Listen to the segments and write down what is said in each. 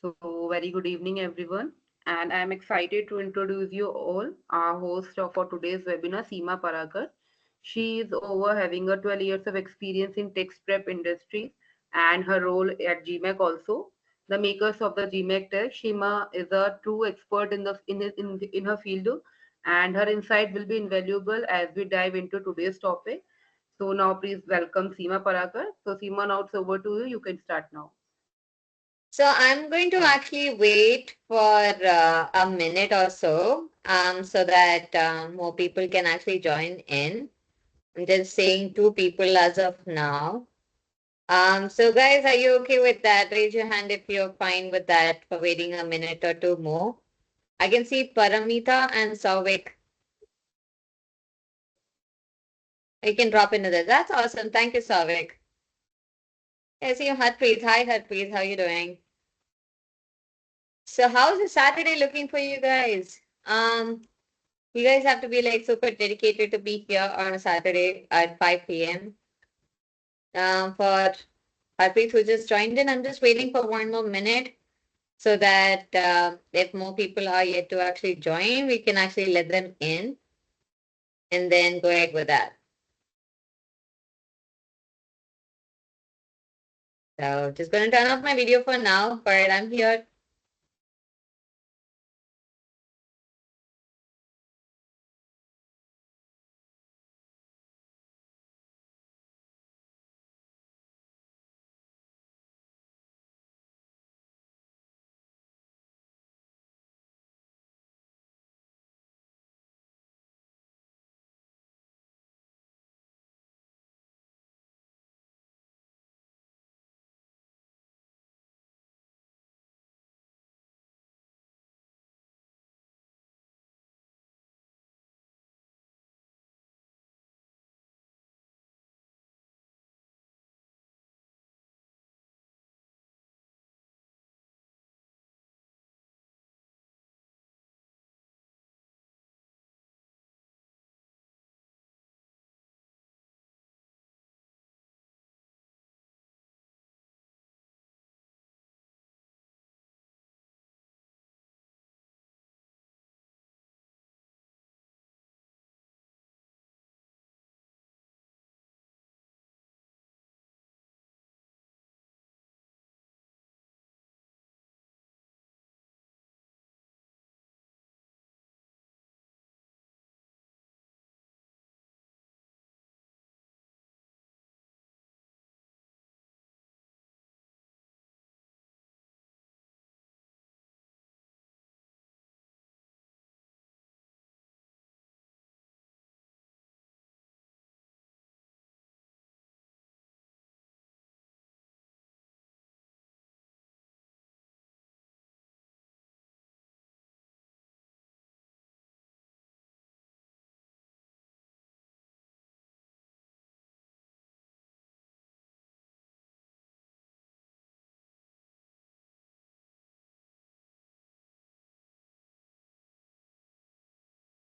So, very good evening, everyone. And I'm excited to introduce you all our host for today's webinar, Seema Parakkat. She is over having a 12 years of experience in text prep industry and her role at GMAT also. The makers of the GMAT test, Seema is a true expert in her field, and her insight will be invaluable as we dive into today's topic. So now please welcome Seema Parakkat. So Seema, now it's over to you. You can start now. So I'm going to actually wait for a minute or so, so that more people can actually join in. I'm just saying two people as of now. So guys, are you okay with that? Raise your hand if you're fine with that for waiting a minute or two more. I can see Paramita and Sauvik. You can drop into that. That's awesome. Thank you, Sauvik. I see you, Harpreet. Hi, Harpreet. How are you doing? So how's the Saturday looking for you guys? You guys have to be like super dedicated to be here on a Saturday at 5 p.m. For Harpreet who just joined in, I'm just waiting for one more minute so that if more people are yet to actually join, we can actually let them in and then go ahead with that. So just going to turn off my video for now, but I'm here.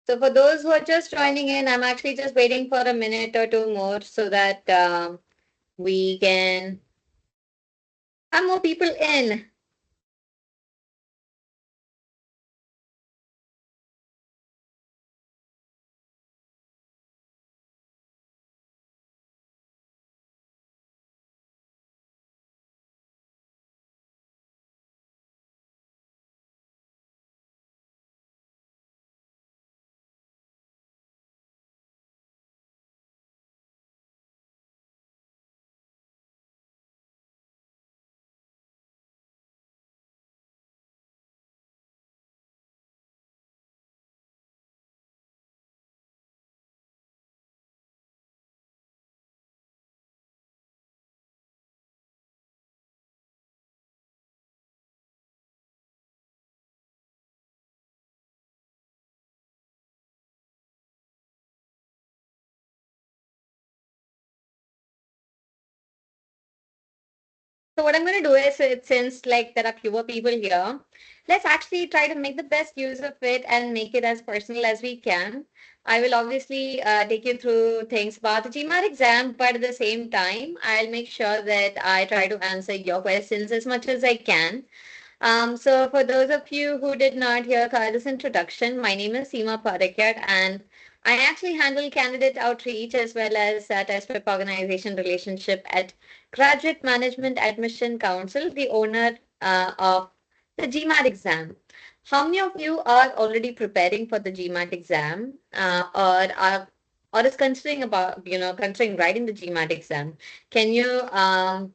So for those who are just joining in, I'm actually just waiting for a minute or two more so that we can have more people in. So what I'm going to do is, since like there are fewer people here, let's actually try to make the best use of it and make it as personal as we can. I will obviously take you through things about the GMAT exam, but at the same time, I'll make sure that I try to answer your questions as much as I can. So for those of you who did not hear Kaj's introduction, my name is Seema Parakkat, and I actually handle candidate outreach as well as test prep organization relationship at Graduate Management Admission Council, the owner of the GMAT exam. How many of you are already preparing for the GMAT exam, or is considering about considering writing the GMAT exam? Can you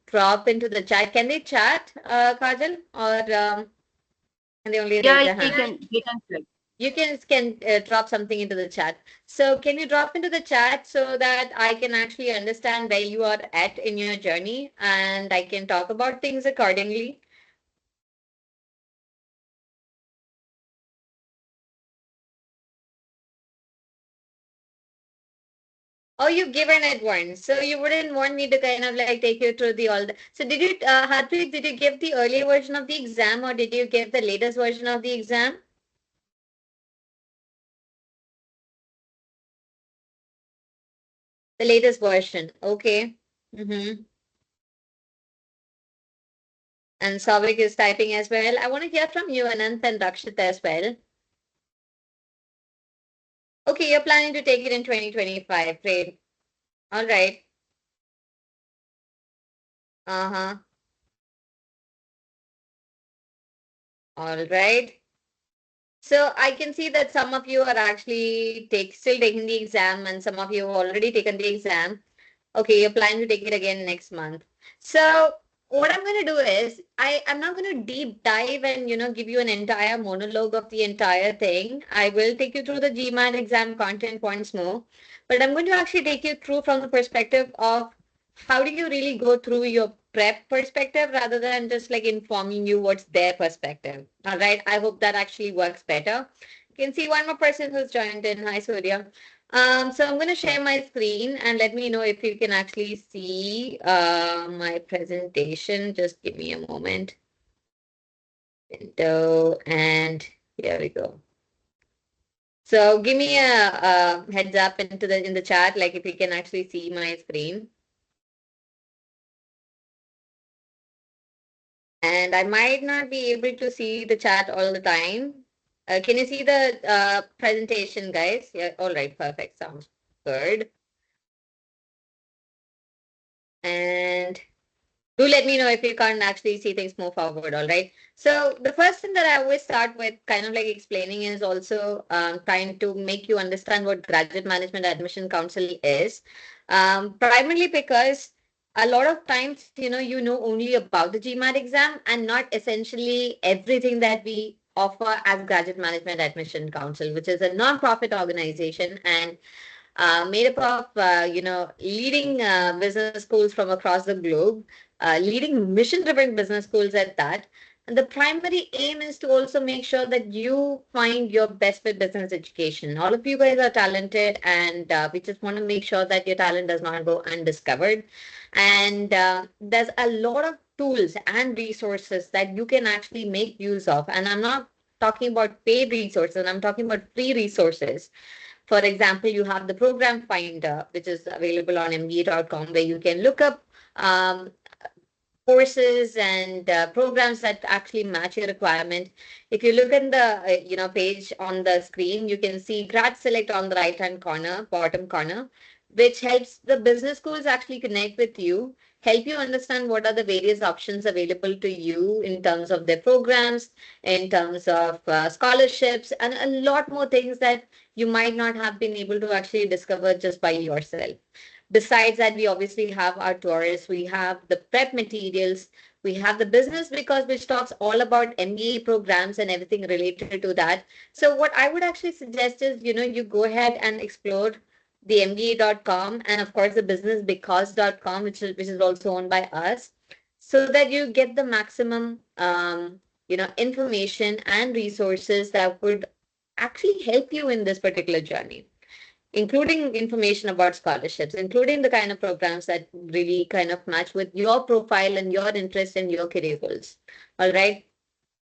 drop into the chat? Can they chat, Kajal, or can they only raise Yeah, their they hand? can they can check. You can drop something into the chat. So can you drop into the chat so that I can actually understand where you are at in your journey and I can talk about things accordingly? Oh, you've given it one. So you wouldn't want me to kind of like take you through the all the. So did you, Harpreet, did you give the earlier version of the exam or did you give the latest version of the exam? The latest version. Okay. Mm-hmm. And Savik is typing as well. I want to hear from you, Anant and Rakshit as well. Okay, you're planning to take it in 2025. Great. All right. Uh-huh. All right. So I can see that some of you are actually still taking the exam and some of you have already taken the exam. Okay, you're planning to take it again next month. So what I'm going to do is I'm not going to deep dive and give you an entire monologue of the entire thing. I will take you through the GMAT exam content points more, but I'm going to actually take you through from the perspective of how do you really go through your prep perspective rather than just like informing you what's their perspective. All right. I hope that actually works better. You can see one more person who's joined in. Hi, Surya. So I'm going to share my screen and let me know if you can actually see my presentation. Just give me a moment. Window, and here we go. So give me a heads up in the chat, like if you can actually see my screen. And I might not be able to see the chat all the time. Can you see the presentation, guys? Yeah, all right, perfect. Sounds good. And do let me know if you can't actually see things move forward, all right? So the first thing that I always start with kind of like explaining is also trying to make you understand what Graduate Management Admission Council is. Primarily because a lot of times, you know only about the GMAT exam and not essentially everything that we offer as Graduate Management Admission Council, which is a non-profit organization and made up of leading business schools from across the globe, leading mission-driven business schools at that. And the primary aim is to also make sure that you find your best fit business education. All of you guys are talented, and we just want to make sure that your talent does not go undiscovered. And there's a lot of tools and resources that you can actually make use of. And I'm not talking about paid resources, I'm talking about free resources. For example, you have the program finder, which is available on mba.com, where you can look up um, courses and programs that actually match your requirement. If you look in the page on the screen, you can see Grad Select on the right hand corner, bottom corner, which helps the business schools actually connect with you, help you understand what are the various options available to you in terms of their programs, in terms of scholarships, and a lot more things that you might not have been able to actually discover just by yourself. Besides that, we obviously have our tours, we have the prep materials, we have the business because which talks all about MBA programs and everything related to that. So what I would actually suggest is, you go ahead and explore the mba.com and of course the businessbecause.com, which is also owned by us, so that you get the maximum information and resources that would actually help you in this particular journey, including information about scholarships, including the kind of programs that really kind of match with your profile and your interest and your career goals. All right.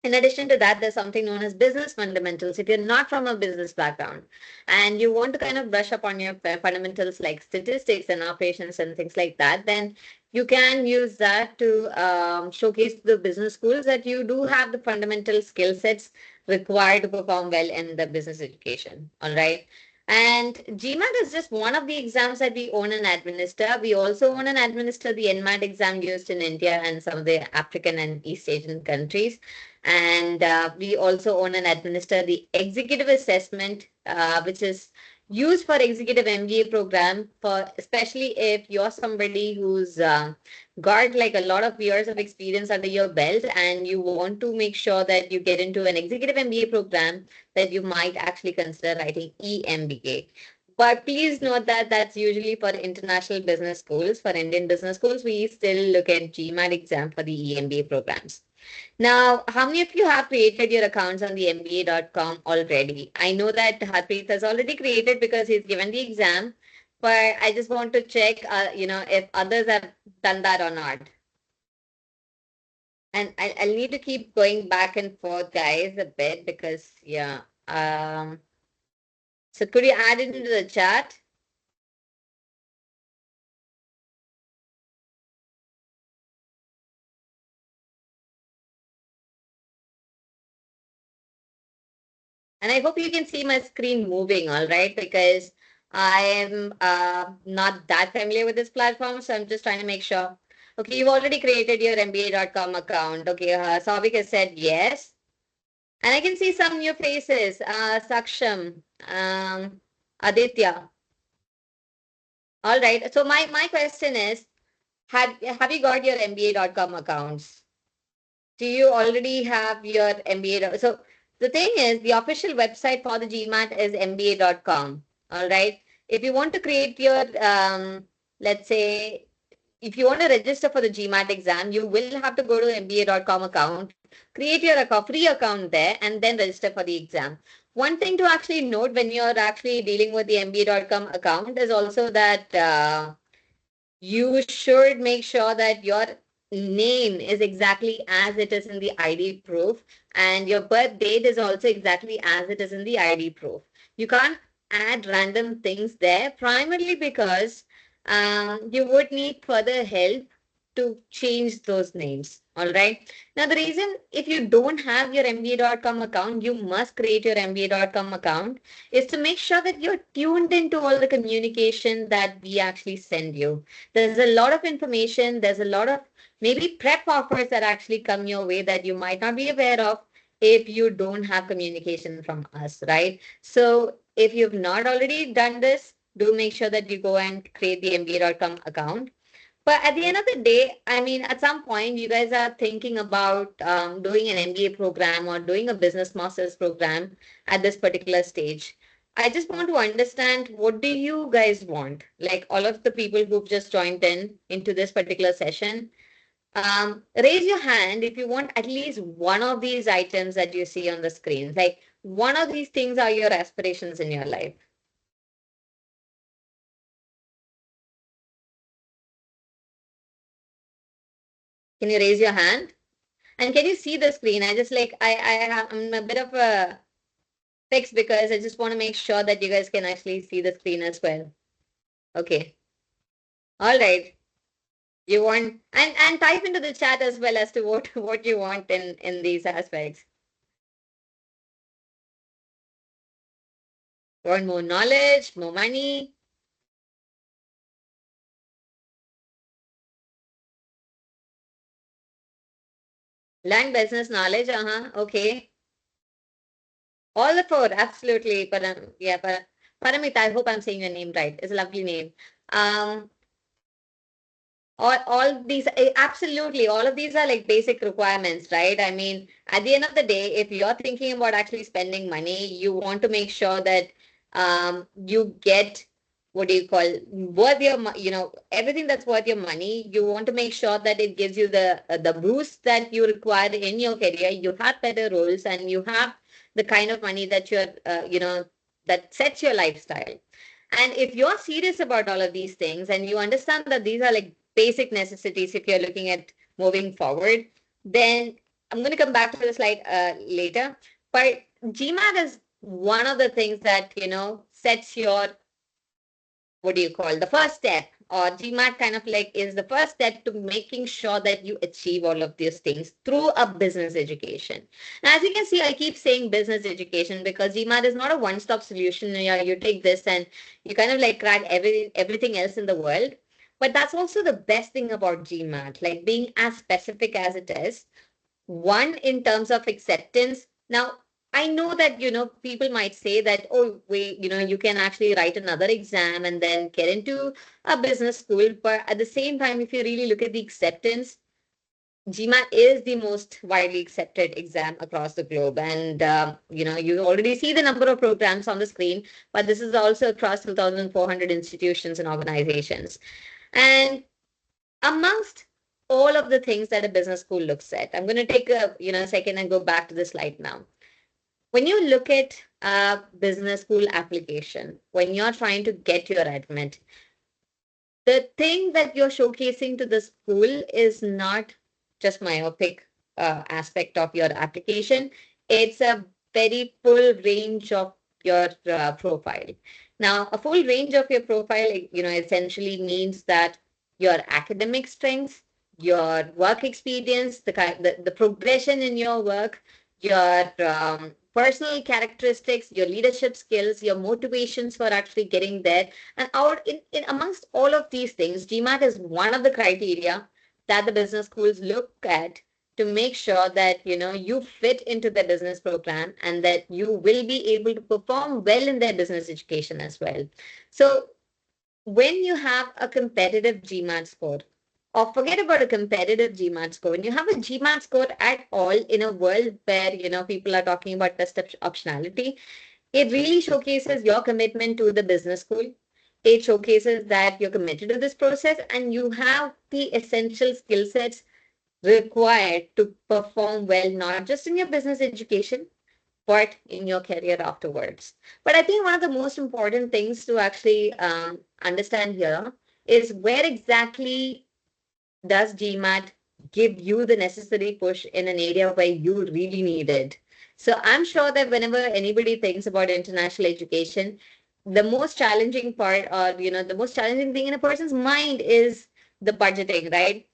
In addition to that, there's something known as business fundamentals. If you're not from a business background and you want to kind of brush up on your fundamentals like statistics and operations and things like that, then you can use that to showcase to the business schools that you do have the fundamental skill sets required to perform well in the business education. All right. And GMAT is just one of the exams that we own and administer. We also own and administer the NMAT exam used in India and some of the African and East Asian countries. And we also own and administer the executive assessment, which is used for executive MBA program, for especially if you're somebody who's got like a lot of years of experience under your belt and you want to make sure that you get into an executive MBA program, that you might actually consider writing EMBA. But please note that that's usually for international business schools. For Indian business schools, we still look at GMAT exam for the EMBA programs. Now, how many of you have created your accounts on the MBA.com already? I know that Harpreet has already created because he's given the exam, but I just want to check, if others have done that or not. And I'll need to keep going back and forth, guys, a bit because, yeah. So could you add it into the chat? And I hope you can see my screen moving, all right? Because I am not that familiar with this platform, so I'm just trying to make sure. Okay, you've already created your MBA.com account. Okay, Savik has said yes. And I can see some new faces. Saksham, Aditya. All right. So my question is, have you got your MBA.com accounts? Do you already have your MBA? So the thing is, the official website for the GMAT is MBA.com. All right. If you want to create your, let's say, if you want to register for the GMAT exam, you will have to go to MBA.com account, create your free account there, and then register for the exam. One thing to actually note when you're actually dealing with the MBA.com account is also that you should make sure that your name is exactly as it is in the ID proof, and your birth date is also exactly as it is in the ID proof. You can't add random things there, primarily because you would need further help to change those names. All right. Now, the reason if you don't have your MBA.com account, you must create your MBA.com account is to make sure that you're tuned into all the communication that we actually send you. There's a lot of information, there's a lot of maybe prep offers that actually come your way that you might not be aware of if you don't have communication from us, right? So if you've not already done this, do make sure that you go and create the MBA.com account. But at the end of the day, I mean, at some point, you guys are thinking about doing an MBA program or doing a business master's program at this particular stage. I just want to understand, what do you guys want? Like all of the people who've just joined in into this particular session, raise your hand if you want at least one of these items that you see on the screen. Like one of these things are your aspirations in your life. Can you raise your hand? And can you see the screen? I just like I'm a bit of a fix because I just want to make sure that you guys can actually see the screen as well. Okay. All right. You want and type into the chat as well as to what you want in these aspects. Want more knowledge, more money, learn business knowledge. Okay. All the four, absolutely. Paramita, I hope I'm saying your name right. It's a lovely name. Um, all these absolutely all of these are like basic requirements, right? I mean, at the end of the day, if you're thinking about actually spending money, you want to make sure that you get, what do you call, worth your everything that's worth your money. You want to make sure that it gives you the boost that you require in your career. You have better roles and you have the kind of money that you're that sets your lifestyle. And if you're serious about all of these things and you understand that these are like basic necessities if you're looking at moving forward, then I'm going to come back to the slide later. But GMAT is one of the things that, sets your, what do you call, the first step or GMAT kind of like is the first step to making sure that you achieve all of these things through a business education. Now, as you can see, I keep saying business education because GMAT is not a one-stop solution. You take this and you kind of like crack everything else in the world. But that's also the best thing about GMAT, like being as specific as it is. One, in terms of acceptance. Now, I know that, people might say that, oh, wait, you can actually write another exam and then get into a business school. But at the same time, if you really look at the acceptance, GMAT is the most widely accepted exam across the globe. And, you already see the number of programs on the screen, but this is also across 2,400 institutions and organizations. And amongst all of the things that a business school looks at, I'm going to take a second and go back to the slide now. When you look at a business school application, when you're trying to get your admit, the thing that you're showcasing to the school is not just myopic aspect of your application. It's a very full range of your profile. Now, a full range of your profile, essentially means that your academic strengths, your work experience, the progression in your work, your personal characteristics, your leadership skills, your motivations for actually getting there. And in amongst all of these things, GMAT is one of the criteria that the business schools look at to make sure that you fit into the business program and that you will be able to perform well in their business education as well. So when you have a competitive GMAT score, or forget about a competitive GMAT score, when you have a GMAT score at all in a world where people are talking about test optionality, it really showcases your commitment to the business school. It showcases that you're committed to this process and you have the essential skill sets required to perform well, not just in your business education, but in your career afterwards. But I think one of the most important things to actually understand here is where exactly does GMAT give you the necessary push in an area where you really need it? So I'm sure that whenever anybody thinks about international education, the most challenging part, or the most challenging thing in a person's mind is the budgeting, right?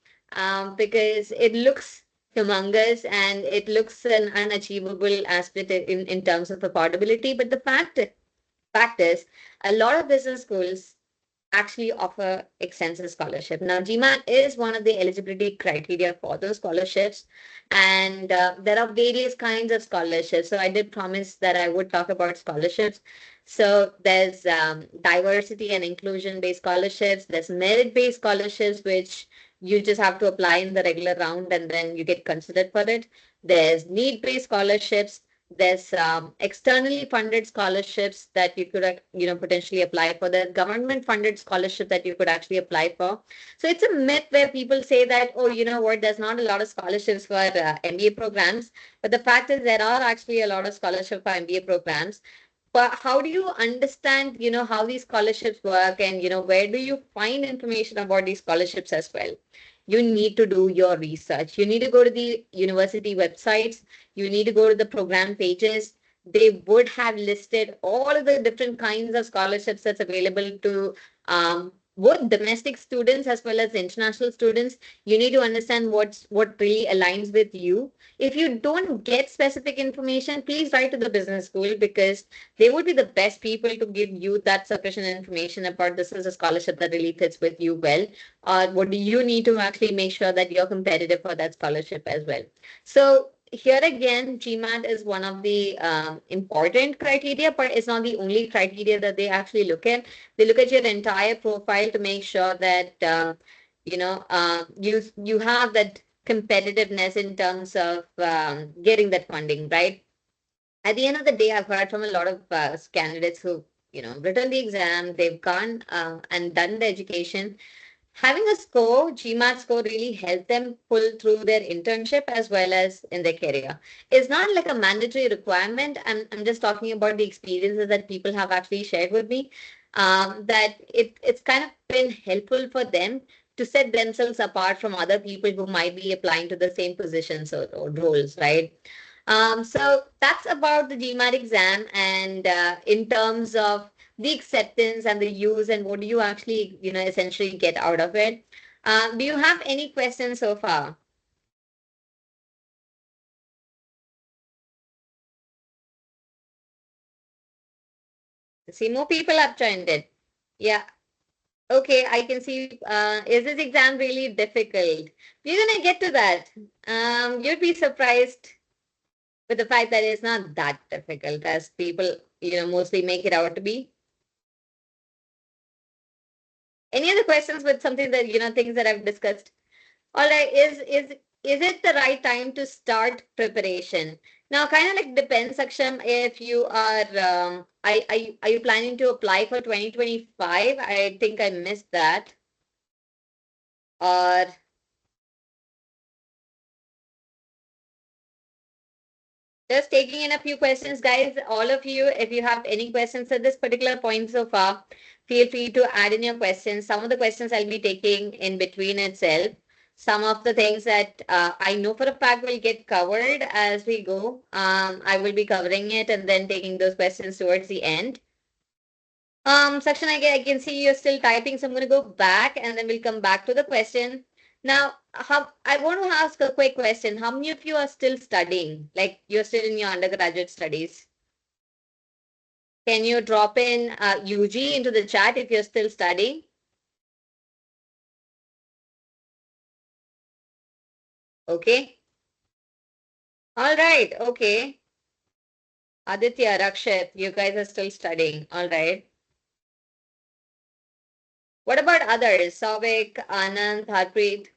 Because it looks humongous and it looks an unachievable aspect in terms of affordability. But the fact is, a lot of business schools actually offer extensive scholarship. Now, GMAT is one of the eligibility criteria for those scholarships, and there are various kinds of scholarships. So I did promise that I would talk about scholarships. So there's diversity and inclusion-based scholarships. There's merit-based scholarships, which you just have to apply in the regular round and then you get considered for it. There's need-based scholarships. There's externally funded scholarships that you could potentially apply for. The government funded scholarship that you could actually apply for. So it's a myth where people say that, oh, you know what, there's not a lot of scholarships for MBA programs, but the fact is there are actually a lot of scholarships for MBA programs. But how do you understand how these scholarships work, and where do you find information about these scholarships as well? You need to do your research. You need to go to the university websites. You need to go to the program pages. They would have listed all of the different kinds of scholarships that's available to both domestic students as well as international students. You need to understand what really aligns with you. If you don't get specific information, please write to the business school, because they would be the best people to give you that sufficient information about this is a scholarship that really fits with you well, or what do you need to actually make sure that you're competitive for that scholarship as well. So here again, GMAT is one of the important criteria, but it's not the only criteria that they actually look at. They look at your entire profile to make sure that you have that competitiveness in terms of getting that funding, right? At the end of the day, I've heard from a lot of candidates who written the exam, they've gone and done the education. Having a score, GMAT score, really helped them pull through their internship as well as in their career. It's not like a mandatory requirement. I'm just talking about the experiences that people have actually shared with me, that it's kind of been helpful for them to set themselves apart from other people who might be applying to the same positions or roles, right? So that's about the GMAT exam. And in terms of the acceptance and the use, and what do you actually, essentially get out of it. Do you have any questions so far? See, more people have joined it. Yeah. Okay, I can see. Is this exam really difficult? We're gonna get to that. You'd be surprised with the fact that it's not that difficult as people, mostly make it out to be. Any other questions with something that, things that I've discussed? All right, is it the right time to start preparation? Now, kind of like depends, Aksham, if you are you planning to apply for 2025? I think I missed that. Or just taking in a few questions, guys. All of you, if you have any questions at this particular point so far, feel free to add in your questions. Some of the questions I'll be taking in between itself. Some of the things that I know for a fact will get covered as we go. I will be covering it and then taking those questions towards the end. Section, I can see you're still typing, so I'm going to go back and then we'll come back to the question. Now, I want to ask a quick question. How many of you are still studying? Like you're still in your undergraduate studies? Can you drop in UG into the chat if you're still studying? Okay. All right. Okay. Aditya, Rakshit, you guys are still studying. All right. What about others? Savik, Anand, Harpreet,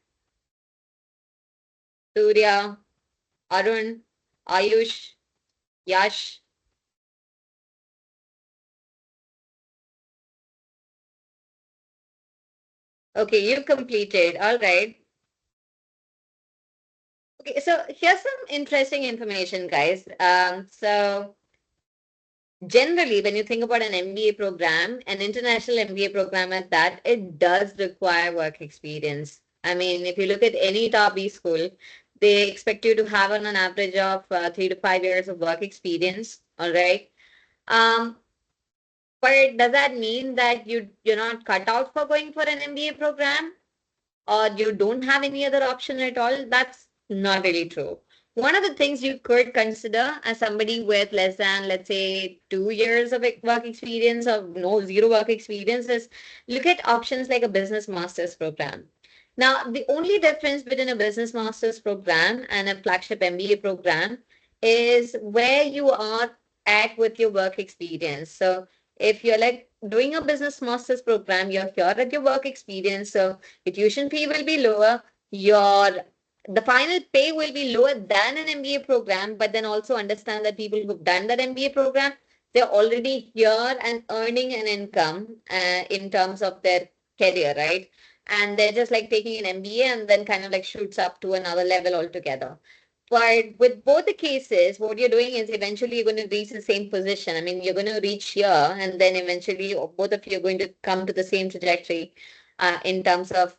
Surya, Arun, Ayush, Yash. Okay, you've completed. All right. Okay, so here's some interesting information, guys. So generally, when you think about an MBA program, an international MBA program at that, it does require work experience. I mean, if you look at any top B school, they expect you to have on an average of 3 to 5 years of work experience. All right. Um, but does that mean that you're not cut out for going for an MBA program? Or you don't have any other option at all, that's not really true. One of the things you could consider as somebody with less than, let's say, 2 years of work experience or no zero work experience is look at options like a business master's program. Now, the only difference between a business master's program and a flagship MBA program is where you are at with your work experience. So if you're like doing a business master's program, you're here at your work experience. So your tuition fee will be lower. Your the final pay will be lower than an MBA program, but then also understand that people who've done that MBA program, they're already here and earning an income in terms of their career, right? And they're just like taking an MBA and then kind of like shoots up to another level altogether. But with both the cases, what you're doing is eventually you're going to reach the same position. I mean, you're going to reach here, and then eventually both of you are going to come to the same trajectory in terms of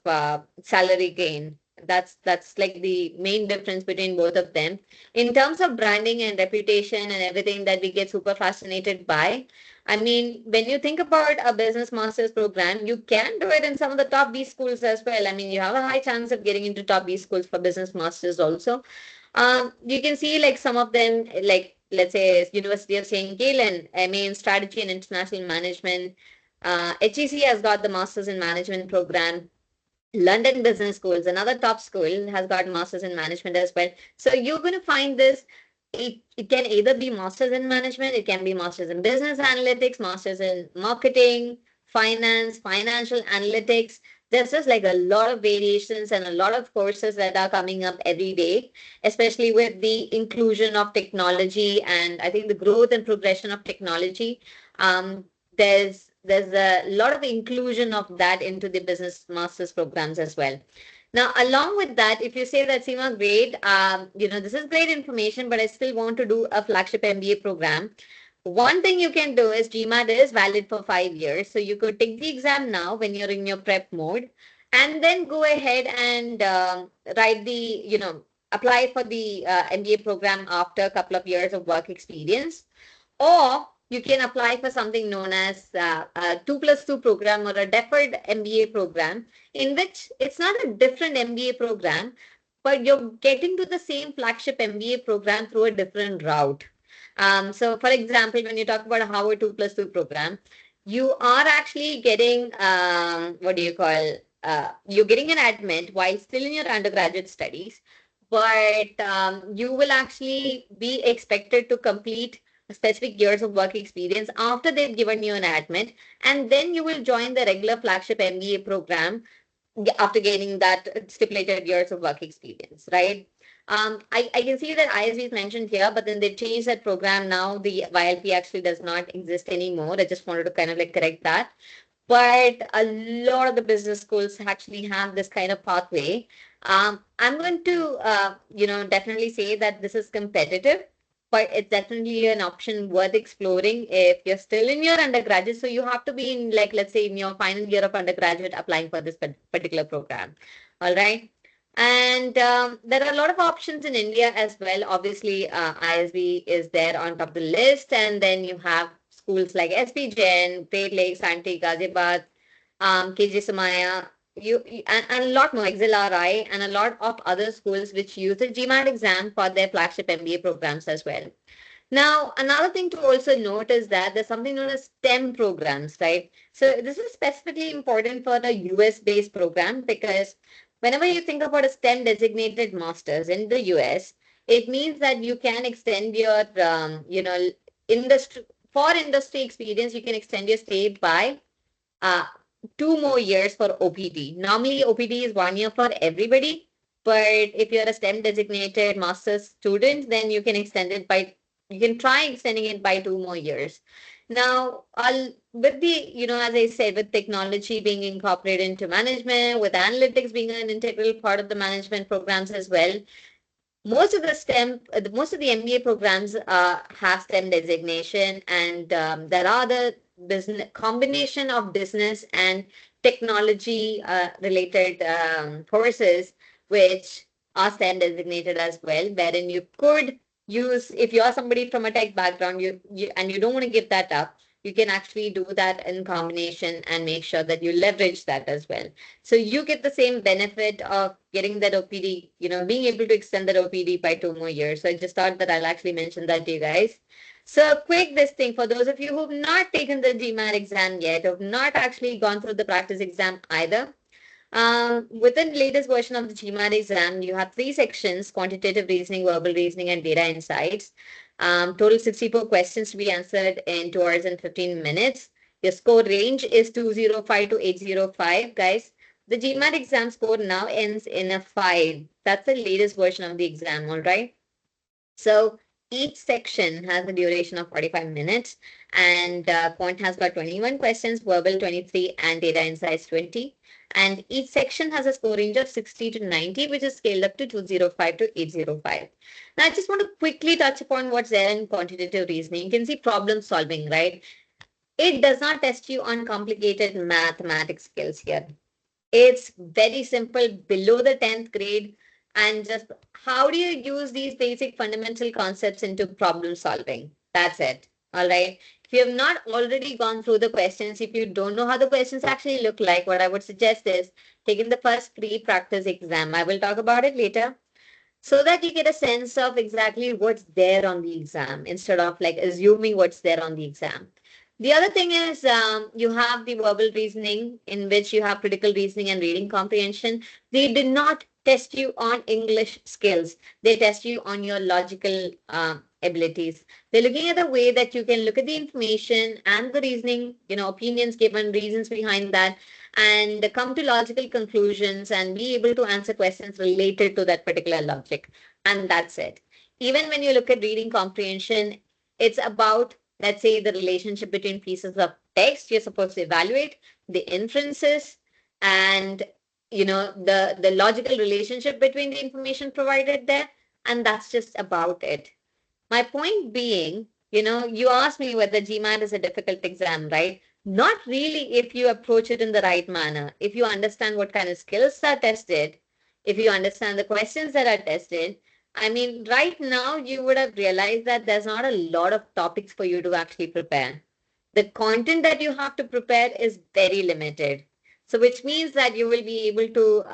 salary gain. That's like the main difference between both of them. In terms of branding and reputation and everything that we get super fascinated by, I mean, when you think about a business master's program, you can do it in some of the top B schools as well. I mean, you have a high chance of getting into top B schools for business masters also. You can see like some of them, like let's say University of St. Gallen, MA in Strategy and International Management. HEC has got the Masters in Management program. London Business Schools, another top school, has got Masters in Management as well. So you're going to find this. It can either be Masters in Management, it can be Masters in Business Analytics, Masters in Marketing, Finance, Financial Analytics. There's just like a lot of variations and a lot of courses that are coming up every day, especially with the inclusion of technology and I think the growth and progression of technology. There's a lot of inclusion of that into the business masters programs as well. Now, along with that, if you say that Seema, great, this is great information, but I still want to do a flagship MBA program. One thing you can do is GMAT is valid for 5 years. So you could take the exam now when you're in your prep mode and then go ahead and write apply for the MBA program after a couple of years of work experience. Or you can apply for something known as a 2+2 program or a deferred MBA program, in which it's not a different MBA program, but you're getting to the same flagship MBA program through a different route. So, for example, when you talk about a Harvard 2+2 program, you are actually getting what do you call you're getting an admit while still in your undergraduate studies, but you will actually be expected to complete specific years of work experience after they've given you an admit, and then you will join the regular flagship MBA program after gaining that stipulated years of work experience, right? I can see that ISB is mentioned here, but then they changed that program now. The YLP actually does not exist anymore. I just wanted to kind of like correct that. But a lot of the business schools actually have this kind of pathway. I'm going to, definitely say that this is competitive, but it's definitely an option worth exploring if you're still in your undergraduate. So you have to be in, like, let's say in your final year of undergraduate applying for this particular program. All right. And there are a lot of options in India as well. Obviously, ISB is there on top of the list. And then you have schools like SP Jain, Great Lakes, Santee, Ghaziabad, KJ Samaya, and a lot more, XLRI, and a lot of other schools which use the GMAT exam for their flagship MBA programs as well. Now, another thing to also note is that there's something known as STEM programs, right? So this is specifically important for a US based program because whenever you think about a STEM designated masters in the US, it means that you can extend your, industry for industry experience, you can extend your stay by uh, 2 more years for OPT. Normally, OPT is 1 year for everybody, but if you're a STEM designated master's student, then you can try extending it by 2 more years. Now, with as I said, with technology being incorporated into management, with analytics being an integral part of the management programs as well, most of the MBA programs have STEM designation, and there are the business combination of business and technology related courses which are STEM designated as well, wherein you could use if you are somebody from a tech background, you and you don't want to give that up, you can actually do that in combination and make sure that you leverage that as well. So you get the same benefit of getting that OPD, being able to extend that OPD by 2 more years. So I just thought that I'll actually mention that to you guys. So quick this thing for those of you who've not taken the GMAT exam yet, who've not actually gone through the practice exam either. Within the latest version of the GMAT exam, you have 3 sections: quantitative reasoning, verbal reasoning, and data insights. Total 64 questions to be answered in 2 hours and 15 minutes. Your score range is 205 to 805, guys. The GMAT exam score now ends in a 5. That's the latest version of the exam, all right? So each section has a duration of 45 minutes, and Quant has got 21 questions, verbal 23, and data insights 20. And each section has a score range of 60 to 90, which is scaled up to 205 to 805. Now, I just want to quickly touch upon what's there in quantitative reasoning. You can see problem solving, right? It does not test you on complicated mathematics skills here. It's very simple, below the 10th grade, and just how do you use these basic fundamental concepts into problem solving? That's it. All right. If you have not already gone through the questions, if you don't know how the questions actually look like, what I would suggest is taking the first pre-practice exam. I will talk about it later, so that you get a sense of exactly what's there on the exam instead of like assuming what's there on the exam. The other thing is you have the verbal reasoning, in which you have critical reasoning and reading comprehension. They do not test you on English skills. They test you on your logical abilities. They're looking at the way that you can look at the information and the reasoning, opinions given, reasons behind that, and come to logical conclusions and be able to answer questions related to that particular logic. And that's it. Even when you look at reading comprehension, it's about, let's say, the relationship between pieces of text. You're supposed to evaluate the inferences and the logical relationship between the information provided there, and that's just about it. My point being, you asked me whether GMAT is a difficult exam, right? Not really if you approach it in the right manner. If you understand what kind of skills are tested, if you understand the questions that are tested, I mean, right now you would have realized that there's not a lot of topics for you to actually prepare. The content that you have to prepare is very limited. So which means that you will be able to,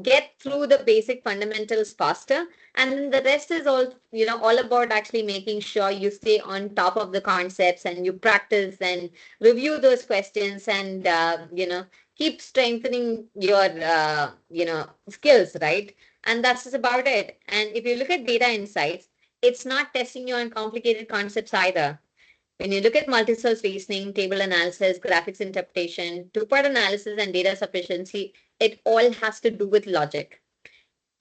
get through the basic fundamentals faster. And then the rest is all, all about actually making sure you stay on top of the concepts and you practice and review those questions and, keep strengthening your, skills, right? And that's just about it. And if you look at data insights, it's not testing you on complicated concepts either. When you look at multi-source reasoning, table analysis, graphics interpretation, two-part analysis, and data sufficiency, it all has to do with logic.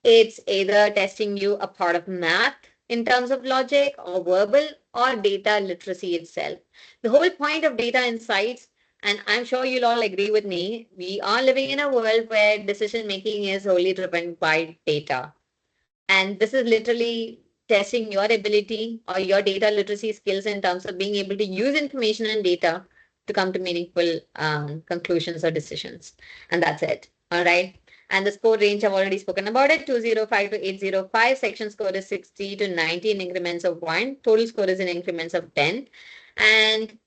It's either testing you a part of math in terms of logic or verbal or data literacy itself. The whole point of data insights, and I'm sure you'll all agree with me, we are living in a world where decision making is wholly driven by data. And this is literally testing your ability or your data literacy skills in terms of being able to use information and data to come to meaningful conclusions or decisions. And that's it. All right. And the score range, I've already spoken about it, 205 to 805. Section score is 60 to 90 in increments of 1. Total score is in increments of 10. And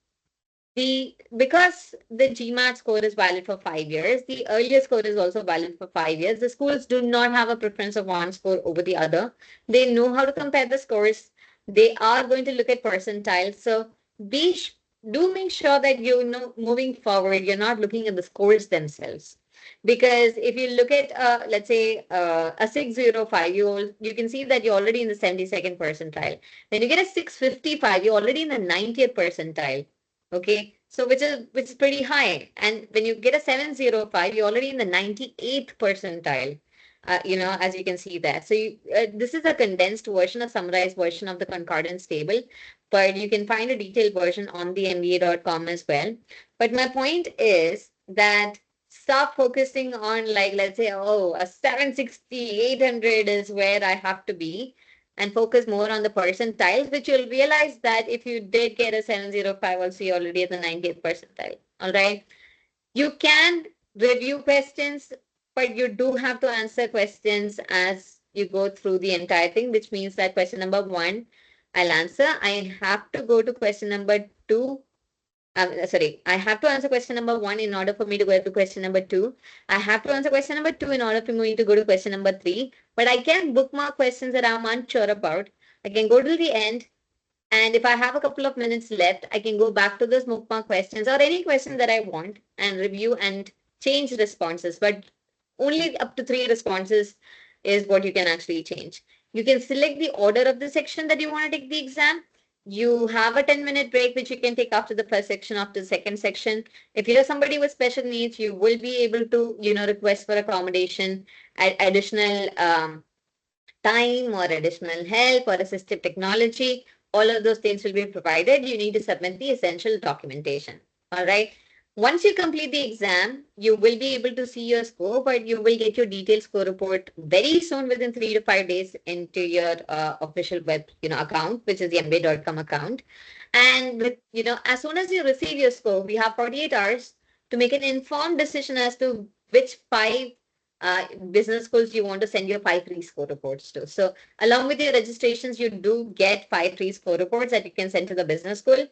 because the GMAT score is valid for 5 years, the earlier score is also valid for 5 years. The schools do not have a preference of one score over the other. They know how to compare the scores. They are going to look at percentiles. So be do make sure that moving forward, you're not looking at the scores themselves. Because if you look at let's say a 605, you can see that you're already in the 72nd percentile. When you get a 655, you're already in the 90th percentile. Okay, so which is pretty high. And when you get a 705, you're already in the 98th percentile. As you can see there. So this is a condensed version, a summarized version of the concordance table, but you can find a detailed version on the mba.com as well. But my point is that stop focusing on, like, let's say, oh, a 760, 800 is where I have to be, and focus more on the percentiles, which you'll realize that if you did get a 705, also you're already at the 90th percentile. All right. You can review questions, but you do have to answer questions as you go through the entire thing, which means that question number one, I'll answer. I have to go to question number two. Sorry, I have to answer question number one in order for me to go to question number two. I have to answer question number two in order for me to go to question number three. But I can bookmark questions that I'm unsure about. I can go to the end. And if I have a couple of minutes left, I can go back to those bookmark questions or any question that I want and review and change responses. But only up to 3 responses is what you can actually change. You can select the order of the section that you want to take the exam. You have a 10-minute break, which you can take after the first section, after the second section. If you're somebody with special needs, you will be able to, request for accommodation, additional time or additional help or assistive technology. All of those things will be provided. You need to submit the essential documentation. All right. Once you complete the exam, you will be able to see your score, but you will get your detailed score report very soon, within 3 to 5 days, into your official web, account, which is the mba.com account. And with, as soon as you receive your score, we have 48 hours to make an informed decision as to which 5 business schools you want to send your 5 free score reports to. So along with your registrations, you do get 5 free score reports that you can send to the business school.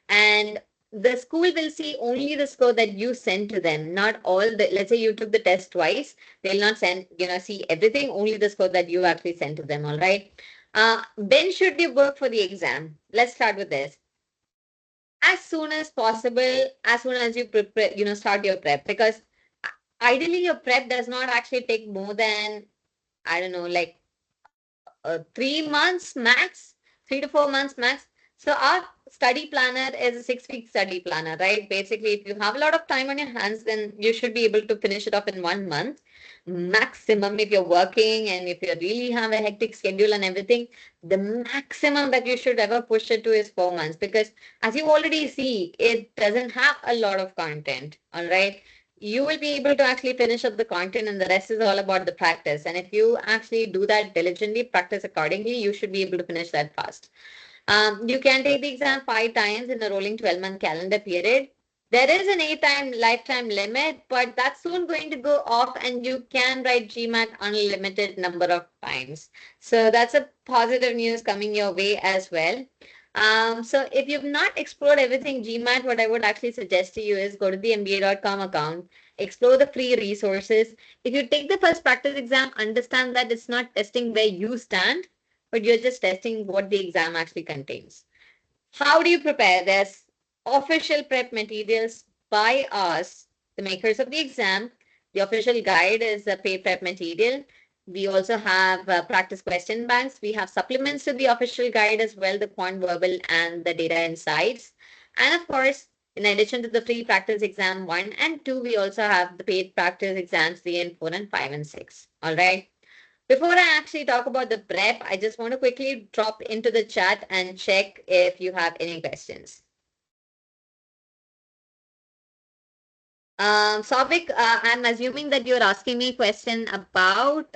And the school will see only the score that you send to them, not all the, let's say you took the test twice, they'll not send, see everything, only the score that you actually send to them. All right. When should you work for the exam? Let's start with this. As soon as possible, as soon as you prepare, start your prep, because ideally your prep does not actually take more than, I don't know, like 3 months max, 3 to 4 months max. So our study planner is a 6 week study planner, right? Basically, if you have a lot of time on your hands, then you should be able to finish it off in 1 month maximum. If you're working and if you really have a hectic schedule and everything, the maximum that you should ever push it to is 4 months, because as you already see, it doesn't have a lot of content. All right. You will be able to actually finish up the content, and the rest is all about the practice. And if you actually do that diligently, practice accordingly, you should be able to finish that fast. You can take the exam 5 times in a rolling 12-month calendar period. There is an 8-time lifetime limit, but that's soon going to go off and you can write GMAT unlimited number of times. So that's a positive news coming your way as well. So if you've not explored everything GMAT, what I would actually suggest to you is go to the MBA.com account, explore the free resources. If you take the first practice exam, understand that it's not testing where you stand, but you're just testing what the exam actually contains. How do you prepare? There's official prep materials by us, the makers of the exam. The official guide is the paid prep material. We also have practice question banks. We have supplements to the official guide as well, the quant verbal and the data insights. And of course, in addition to the free practice exam 1 and 2, we also have the paid practice exams 3 and 4 and 5 and 6. All right. Before I actually talk about the prep, I just want to quickly drop into the chat and check if you have any questions. Souvik, I'm assuming that you're asking me a question about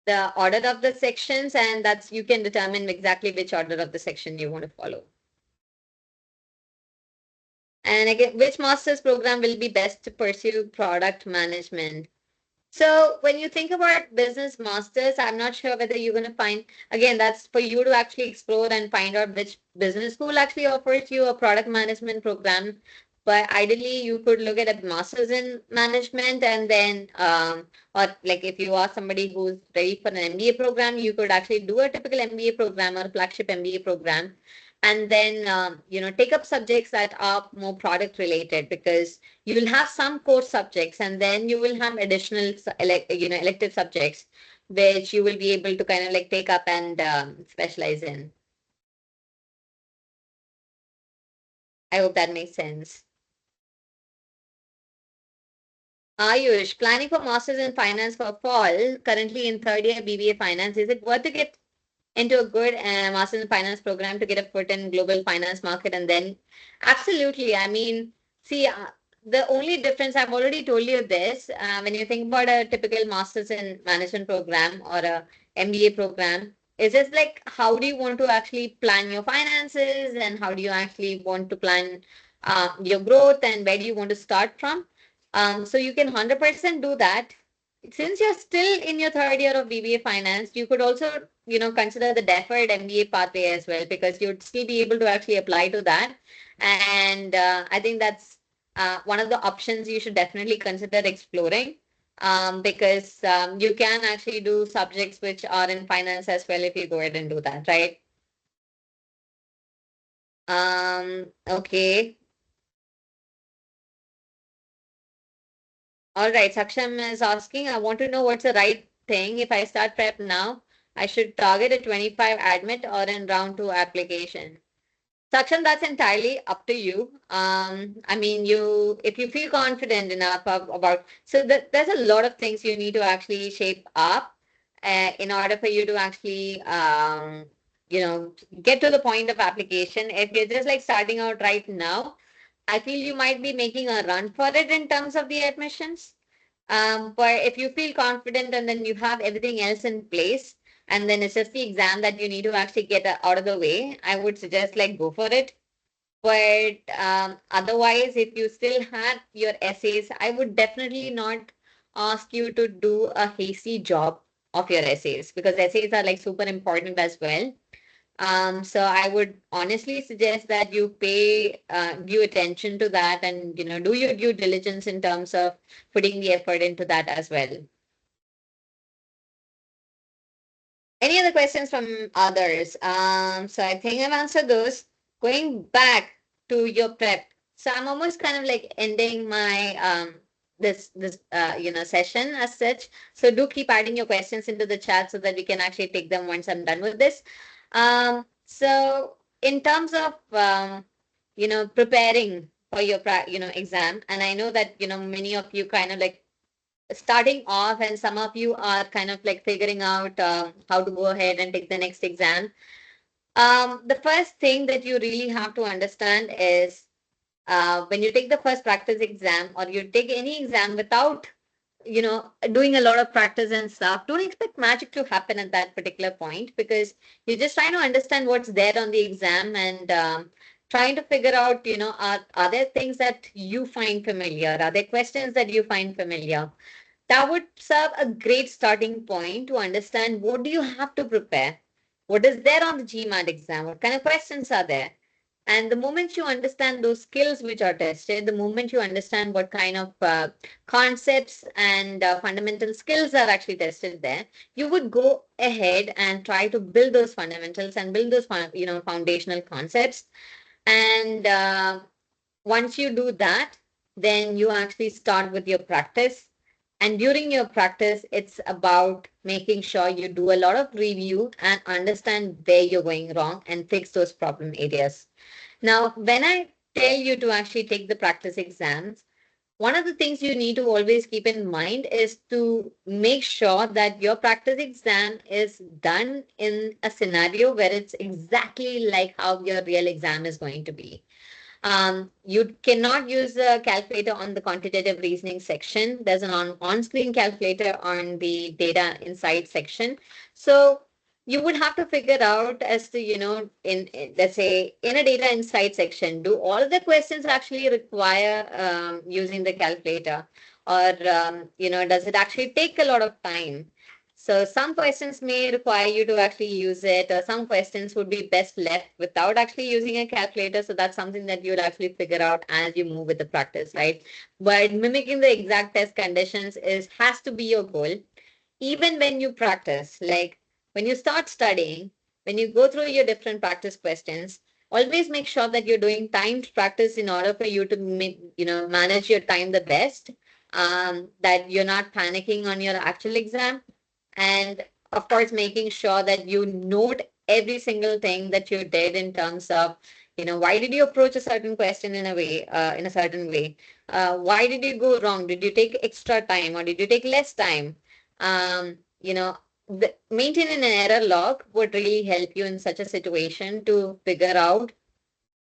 the order of the sections, and that's you can determine exactly which order of the section you want to follow. And again, which master's program will be best to pursue product management? So when you think about business masters, I'm not sure whether you're going to find, again, that's for you to actually explore and find out which business school actually offers you a product management program. But ideally, you could look at a master's in management and then, or like if you are somebody who's ready for an MBA program, you could actually do a typical MBA program or a flagship MBA program. And then, take up subjects that are more product related because you will have some core subjects and then you will have additional elective subjects which you will be able to kind of like take up and specialize in. I hope that makes sense. Ayush, planning for masters in finance for fall, currently in third year BBA finance, is it worth to get into a good master's in finance program to get a foot in global finance market? And then absolutely, I mean, see, the only difference, I've already told you this, when you think about a typical master's in management program or a MBA program, it's just like how do you want to actually plan your finances and how do you actually want to plan your growth and where do you want to start from. So you can 100% do that. Since you're still in your third year of BBA finance, you could also, consider the deferred MBA pathway as well, because you'd still be able to actually apply to that. And I think that's one of the options you should definitely consider exploring, because you can actually do subjects which are in finance as well if you go ahead and do that, right? Okay. All right, Saksham is asking, I want to know what's the right thing. If I start prep now, I should target a 25 admit or in round two application. Saksham, that's entirely up to you. I mean, if you feel confident enough about, so that there's a lot of things you need to actually shape up in order for you to actually, get to the point of application. If you're just like starting out right now, I feel you might be making a run for it in terms of the admissions. But if you feel confident and then you have everything else in place, and then it's just the exam that you need to actually get out of the way, I would suggest like go for it. But otherwise, if you still have your essays, I would definitely not ask you to do a hasty job of your essays because essays are like super important as well. So I would honestly suggest that you pay due attention to that and do your due diligence in terms of putting the effort into that as well. Any other questions from others? So I think I've answered those. Going back to your prep. So I'm almost kind of like ending my this session as such. So do keep adding your questions into the chat so that we can actually take them once I'm done with this. So in terms of preparing for your exam, and I know that many of you kind of like starting off and some of you are kind of like figuring out how to go ahead and take the next exam. The first thing that you really have to understand is when you take the first practice exam or you take any exam without doing a lot of practice and stuff, don't expect magic to happen at that particular point because you're just trying to understand what's there on the exam and trying to figure out, are there things that you find familiar? Are there questions that you find familiar? That would serve a great starting point to understand what do you have to prepare? What is there on the GMAT exam? What kind of questions are there? And the moment you understand those skills which are tested, the moment you understand what kind of concepts and fundamental skills are actually tested there, you would go ahead and try to build those fundamentals and build those foundational concepts. And once you do that, then you actually start with your practice. And during your practice, it's about making sure you do a lot of review and understand where you're going wrong and fix those problem areas. Now, when I tell you to actually take the practice exams, one of the things you need to always keep in mind is to make sure that your practice exam is done in a scenario where it's exactly like how your real exam is going to be. You cannot use the calculator on the quantitative reasoning section. There's an on-screen calculator on the data insight section. So you would have to figure out as to, let's say in a data insight section, do all of the questions actually require using the calculator? Or, does it actually take a lot of time? So some questions may require you to actually use it, or some questions would be best left without actually using a calculator. So that's something that you'll actually figure out as you move with the practice, right? But mimicking the exact test conditions has to be your goal. Even when you practice, like when you start studying, when you go through your different practice questions, always make sure that you're doing timed practice in order for you to manage your time the best. That you're not panicking on your actual exam, and of course making sure that you note every single thing that you did in terms of, why did you approach a certain question in a certain way? Why did you go wrong? Did you take extra time or did you take less time? um, you know Maintaining an error log would really help you in such a situation to figure out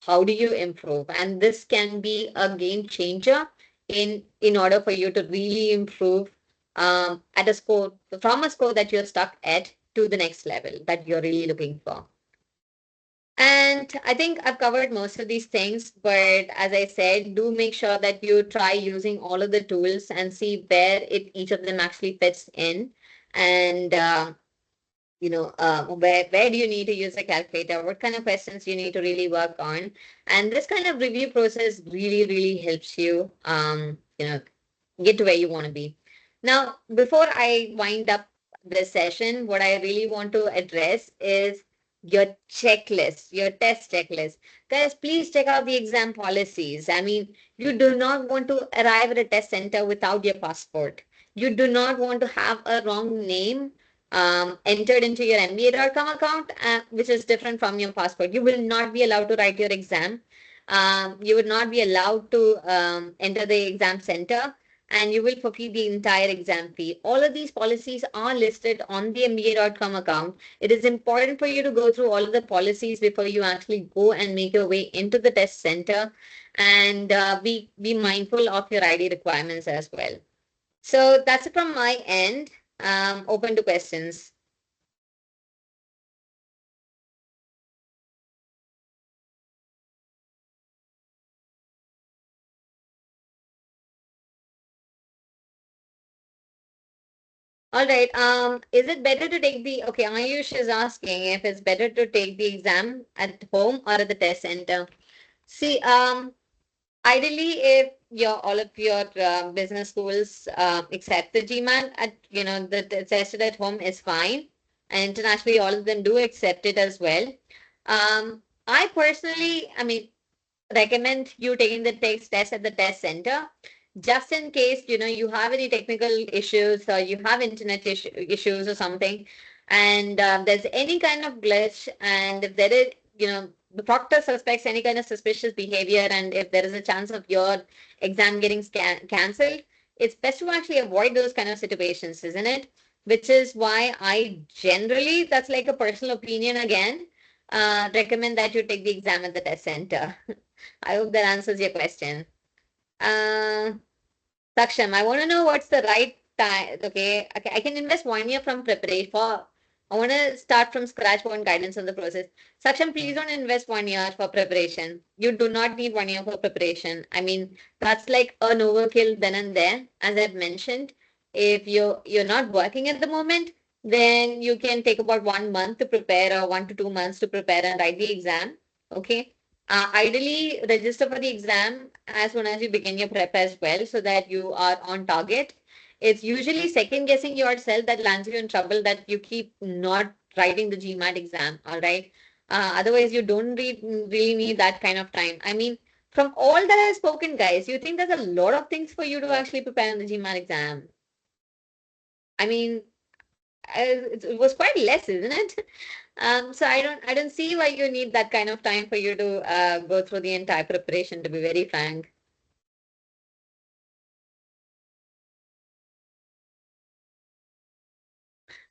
how do you improve, and this can be a game changer in order for you to really improve at a score, from a score that you're stuck at to the next level that you're really looking for. And I think I've covered most of these things, but as I said, do make sure that you try using all of the tools and see where each of them actually fits in. And where do you need to use a calculator? What kind of questions you need to really work on? And this kind of review process really, really helps you, get to where you want to be. Now, before I wind up this session, what I really want to address is your checklist, your test checklist. Guys, please check out the exam policies. I mean, you do not want to arrive at a test center without your passport. You do not want to have a wrong name entered into your MBA.com account, which is different from your passport. You will not be allowed to write your exam. You would not be allowed to enter the exam center, and you will forfeit the entire exam fee. All of these policies are listed on the MBA.com account. It is important for you to go through all of the policies before you actually go and make your way into the test center, and be mindful of your ID requirements as well. So that's it from my end. Open to questions. All right. Is it better to take okay, Ayush is asking if it's better to take the exam at home or at the test center. See, ideally, if all of your business schools accept the GMAT at, the tested at home is fine. And internationally, all of them do accept it as well. I personally, I mean, recommend you taking the test at the test center, just in case you have any technical issues or you have internet issues or something, and there's any kind of glitch, and if there is, the proctor suspects any kind of suspicious behavior, and if there is a chance of your exam getting cancelled, it's best to actually avoid those kind of situations, isn't it? Which is why I generally, that's like a personal opinion again, recommend that you take the exam at the test center. I hope that answers your question. Uh, Saksham, I want to know what's the right time. Okay, I can invest 1 year from preparation for I want to start from scratch, want guidance on the process. Saksham, please don't invest 1 year for preparation. You do not need 1 year for preparation. I mean, that's like an overkill then and there. As I've mentioned, if you're not working at the moment, then you can take about 1 month to prepare or 1 to 2 months to prepare and write the exam. Okay. Ideally, register for the exam as soon as you begin your prep as well, so that you are on target. It's usually second guessing yourself that lands you in trouble, that you keep not writing the GMAT exam. All right. Otherwise, you don't really need that kind of time. I mean, from all that I've spoken, guys, you think there's a lot of things for you to actually prepare in the GMAT exam. I mean, it was quite less, isn't it? So I don't see why you need that kind of time for you to go through the entire preparation, to be very frank.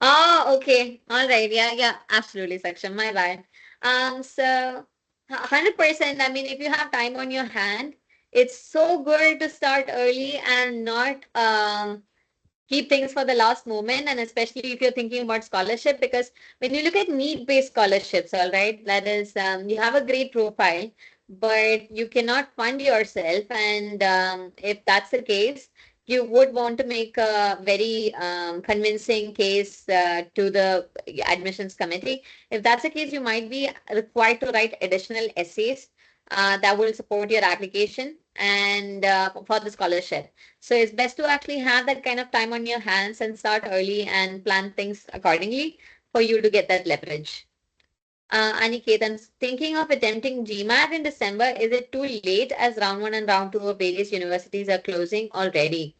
Oh, okay. All right. Yeah, yeah, absolutely, Saksham. My bad. So 100%. I mean, if you have time on your hand, it's so good to start early and not keep things for the last moment, and especially if you're thinking about scholarship, because when you look at need-based scholarships, all right, that is, you have a great profile, but you cannot fund yourself, and if that's the case, you would want to make a very convincing case to the admissions committee. If that's the case, you might be required to write additional essays that will support your application and for the scholarship. So it's best to actually have that kind of time on your hands and start early and plan things accordingly for you to get that leverage. Aniket, I'm thinking of attempting GMAT in December. Is it too late as round one and round two of various universities are closing already?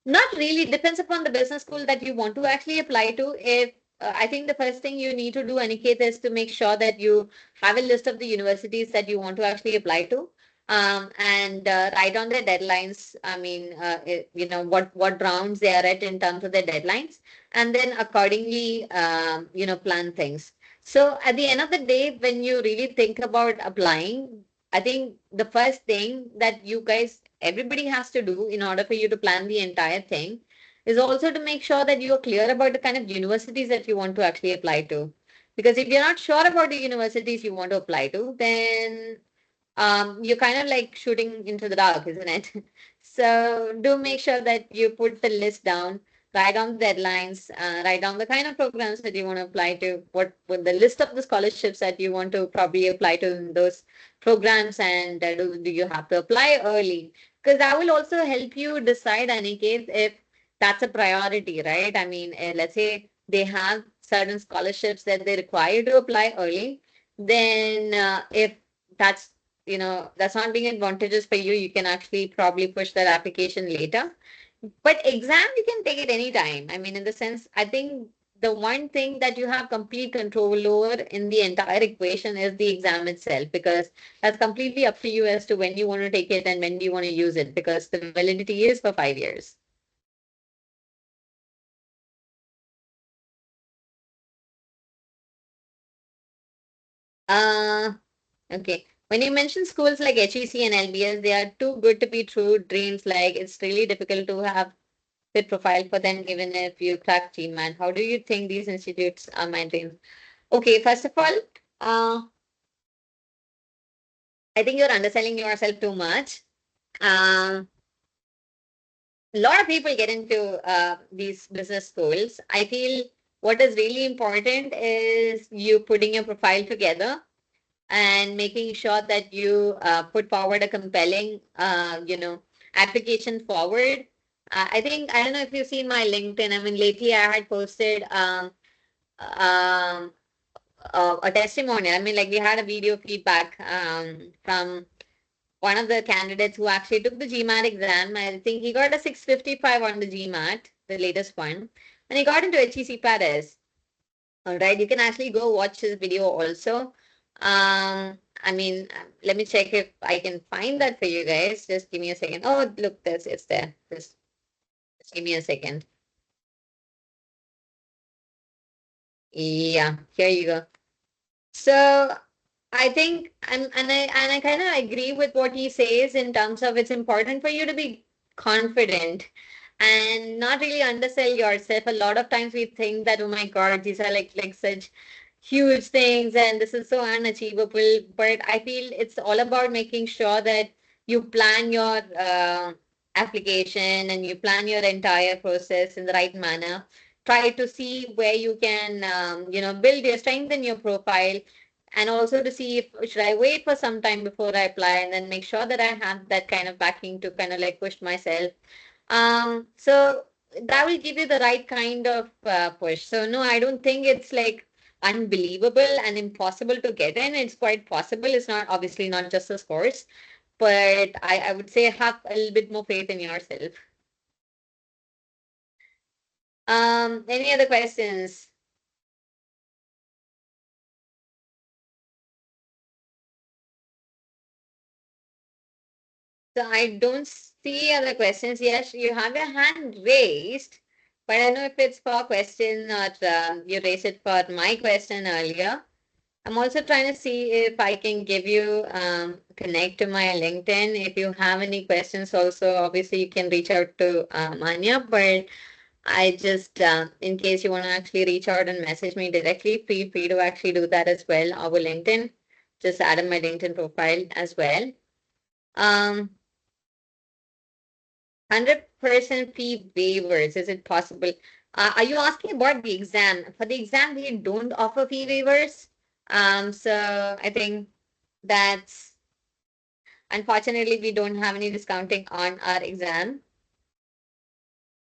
Not really. Depends upon the business school that you want to actually apply to. If I think the first thing you need to do, Aniket, is to make sure that you have a list of the universities that you want to actually apply to, and write on their deadlines. I mean, what rounds they are at in terms of their deadlines, and then accordingly, plan things. So at the end of the day, when you really think about applying, I think the first thing that you guys, everybody has to do in order for you to plan the entire thing is also to make sure that you are clear about the kind of universities that you want to actually apply to. Because if you're not sure about the universities you want to apply to, then you're kind of like shooting into the dark, isn't it? So do make sure that you put the list down, write down the deadlines, write down the kind of programs that you want to apply to, what the list of the scholarships that you want to probably apply to in those programs, and do you have to apply early? Because that will also help you decide, Aniket, if that's a priority, right? I mean, let's say they have certain scholarships that they require to apply early, then if that's that's not being advantageous for you, you can actually probably push that application later. But exam, you can take it anytime. I mean, in the sense, I think the one thing that you have complete control over in the entire equation is the exam itself, because that's completely up to you as to when you want to take it and when do you want to use it, because the validity is for 5 years. Uh, okay. When you mention schools like HEC and LBS, they are too good to be true dreams. Like, it's really difficult to have fit profile for them, even if you crack GMAT. How do you think these institutes are maintained? Okay, first of all, I think you're underselling yourself too much. A lot of people get into these business schools. I feel what is really important is you putting your profile together and making sure that you put forward a compelling, application forward. I think, I don't know if you've seen my LinkedIn. I mean, lately I had posted um, a testimonial. I mean, like, we had a video feedback from one of the candidates who actually took the GMAT exam. I think he got a 655 on the GMAT, the latest one, and he got into HEC Paris. All right, you can actually go watch his video also. I mean, let me check if I can find that for you guys. Just give me a second. Oh, look, it's there. Just give me a second. Yeah, here you go. So I think, and I kind of agree with what he says in terms of it's important for you to be confident. and not really undersell yourself. A lot of times we think that, oh my God, these are like such huge things and this is so unachievable. But I feel it's all about making sure that you plan your application and you plan your entire process in the right manner. Try to see where you can, build your strengthen your profile, and also to see if should I wait for some time before I apply, and then make sure that I have that kind of backing to kind of like push myself. So that will give you the right kind of push. So no, I don't think it's like unbelievable and impossible to get in. It's quite possible. It's not obviously not just the scores, but I would say have a little bit more faith in yourself. Any other questions? So I don't see other questions. Yes, you have your hand raised, but I don't know if it's for a question or you raised it for my question earlier. I'm also trying to see if I can give you connect to my LinkedIn. If you have any questions, also obviously you can reach out to Manya. But I just in case you want to actually reach out and message me directly, feel free to actually do that as well. Our LinkedIn, just add in my LinkedIn profile as well. 100% fee waivers. Is it possible? Are you asking about the exam? For the exam, we don't offer fee waivers. So I think that's unfortunately we don't have any discounting on our exam.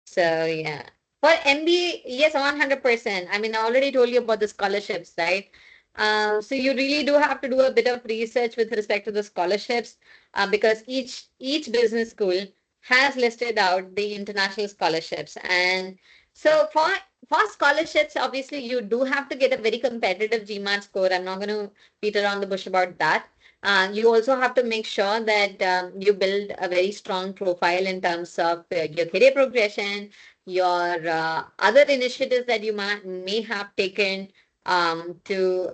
So yeah. For MBA, yes, 100%. I mean, I already told you about the scholarships, right? So you really do have to do a bit of research with respect to the scholarships, because each business school has listed out the international scholarships. And so for scholarships, obviously you do have to get a very competitive GMAT score. I'm not going to beat around the bush about that. You also have to make sure that you build a very strong profile in terms of your career progression, your other initiatives that you may have taken to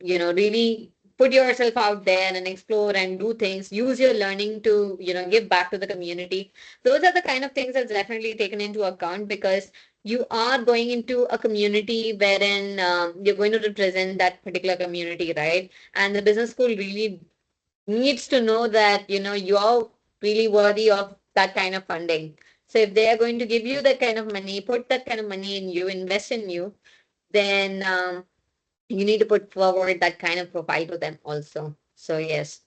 really put yourself out there and explore and do things, use your learning to give back to the community. Those are the kind of things that's definitely taken into account, because you are going into a community wherein you're going to represent that particular community, right? And the business school really needs to know that you're really worthy of that kind of funding. So if they are going to give you that kind of money, put that kind of money in you, invest in you, then you need to put forward that kind of profile to them also. So yes.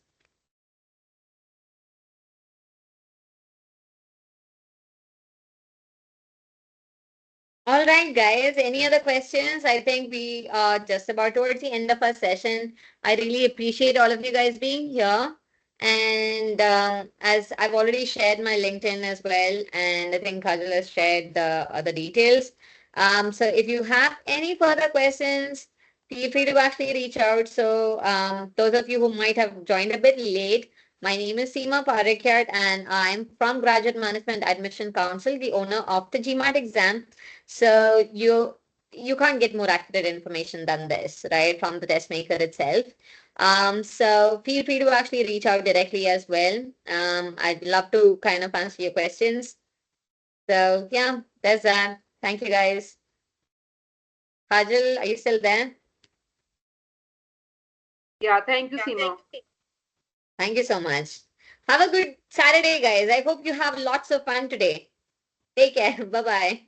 All right, guys. Any other questions? I think we are just about towards the end of our session. I really appreciate all of you guys being here. And as I've already shared my LinkedIn as well, and I think Kajal has shared the other details. So if you have any further questions, feel free to actually reach out. So those of you who might have joined a bit late, my name is Seema Parakkat, and I'm from Graduate Management Admission Council, the owner of the GMAT exam. So you can't get more accurate information than this, right, from the test maker itself. So feel free to actually reach out directly as well. I'd love to kind of answer your questions. So yeah, there's that. Thank you guys. Kajal, are you still there? Yeah, thank you, Yeah, Seema. thank you so much. Have a good Saturday, guys. I hope you have lots of fun today. Take care. Bye bye.